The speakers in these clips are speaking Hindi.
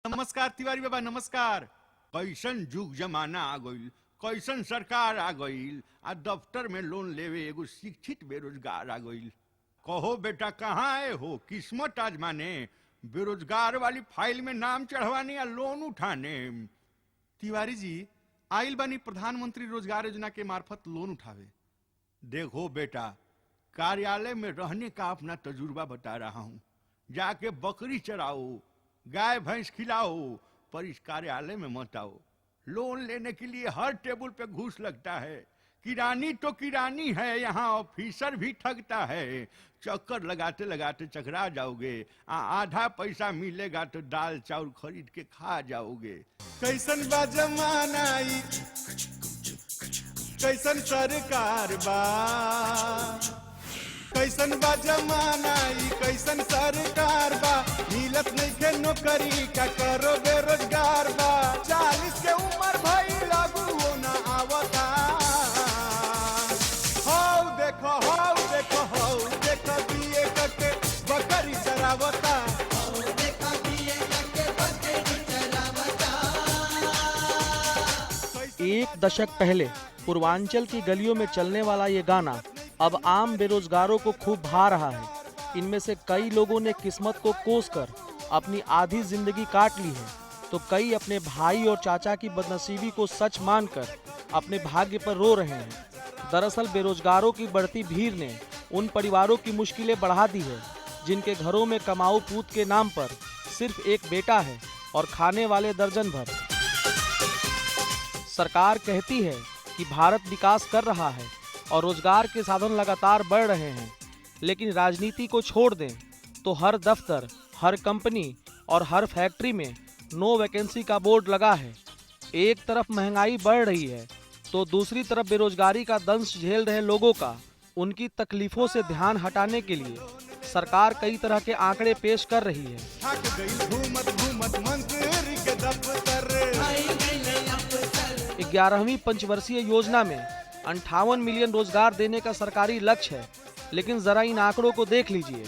नमस्कार तिवारी बाबा नमस्कार। कैसन जुग जमाना आ गईल, कैसन सरकार आ गईल, आ दफ्तर में लोन लेवे एगो शिक्षित बेरोजगार आ गईल। कहो बेटा कहाँ आए हो, किस्मत आजमाने, बेरोजगार वाली फाइल में नाम चढ़वाने या लोन उठाने। तिवारी जी आइल बानी प्रधानमंत्री रोजगार योजना के मार्फत लोन उठावे। देखो बेटा, कार्यालय में रहने का अपना तजुर्बा बता रहा हूँ। जाके बकरी चराओ, गाय भैंस खिलाओ, पर इस कार्यालय में मत आओ। लोन लेने के लिए हर टेबल पे घूस लगता है। किरानी तो किरानी है, यहाँ ऑफिसर भी ठगता है। चक्कर लगाते लगाते चकरा जाओगे। आधा पैसा मिलेगा तो दाल चावल खरीद के खा जाओगे। कैसन बा जमाना ई, कैसन सरकार बा, कैसन बा जमाना ई, कैसन सरकार बा। मिलत नहीं के नौकरी का करो बेरोजगार बा। 40 के उम्र भई लागू ना आवता। हो देखो बीए करके बकरी चरावता। एक दशक पहले पूर्वांचल की गलियों में चलने वाला ये गाना अब आम बेरोजगारों को खूब भा रहा है। इनमें से कई लोगों ने किस्मत को कोसकर अपनी आधी जिंदगी काट ली है, तो कई अपने भाई और चाचा की बदनसीबी को सच मानकर अपने भाग्य पर रो रहे हैं। दरअसल बेरोजगारों की बढ़ती भीड़ ने उन परिवारों की मुश्किलें बढ़ा दी है जिनके घरों में कमाऊ पूत के नाम पर सिर्फ एक बेटा है और खाने वाले दर्जन भर। सरकार कहती है कि भारत विकास कर रहा है और रोजगार के साधन लगातार बढ़ रहे हैं, लेकिन राजनीति को छोड़ दें तो हर दफ्तर, हर कंपनी और हर फैक्ट्री में नो वैकेंसी का बोर्ड लगा है। एक तरफ महंगाई बढ़ रही है तो दूसरी तरफ बेरोजगारी का दंश झेल रहे लोगों का उनकी तकलीफों से ध्यान हटाने के लिए सरकार कई तरह के आंकड़े पेश कर रही है। 11वीं पंचवर्षीय योजना में 58 मिलियन रोजगार देने का सरकारी लक्ष्य है, लेकिन जरा इन आंकड़ों को देख लीजिए।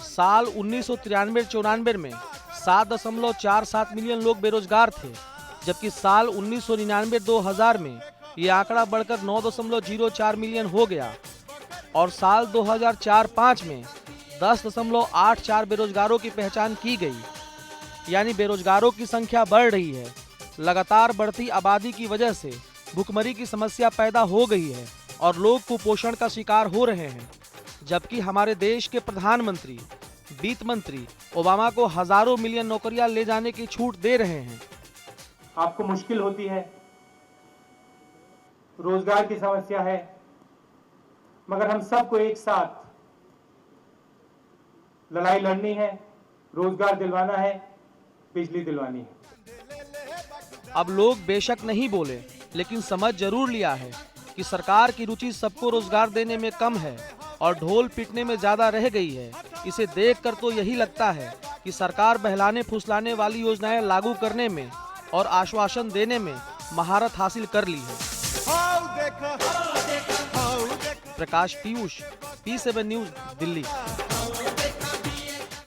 साल 1993-94 में 7.47 मिलियन लोग बेरोजगार थे, जबकि साल 1999-2000 में ये आंकड़ा बढ़कर 9.04 मिलियन हो गया और साल 2004-05 में 10.84 बेरोजगारों की पहचान की गई। यानी बेरोजगारों की संख्या बढ़ रही है। लगातार बढ़ती आबादी की वजह से भुखमरी की समस्या पैदा हो गई है और लोग कुपोषण का शिकार हो रहे हैं, जबकि हमारे देश के प्रधानमंत्री वित्त मंत्री ओबामा को हजारों मिलियन नौकरियां ले जाने की छूट दे रहे हैं। आपको मुश्किल होती है, रोजगार की समस्या है, मगर हम सबको एक साथ लड़ाई लड़नी है। रोजगार दिलवाना है, बिजली दिलवानी है। अब लोग बेशक नहीं बोले, लेकिन समझ जरूर लिया है कि सरकार की रुचि सबको रोजगार देने में कम है और ढोल पीटने में ज्यादा रह गई है। इसे देखकर तो यही लगता है कि सरकार बहलाने फुसलाने वाली योजनाएं लागू करने में और आश्वासन देने में महारत हासिल कर ली है। प्रकाश पीयूष, P7 न्यूज, दिल्ली।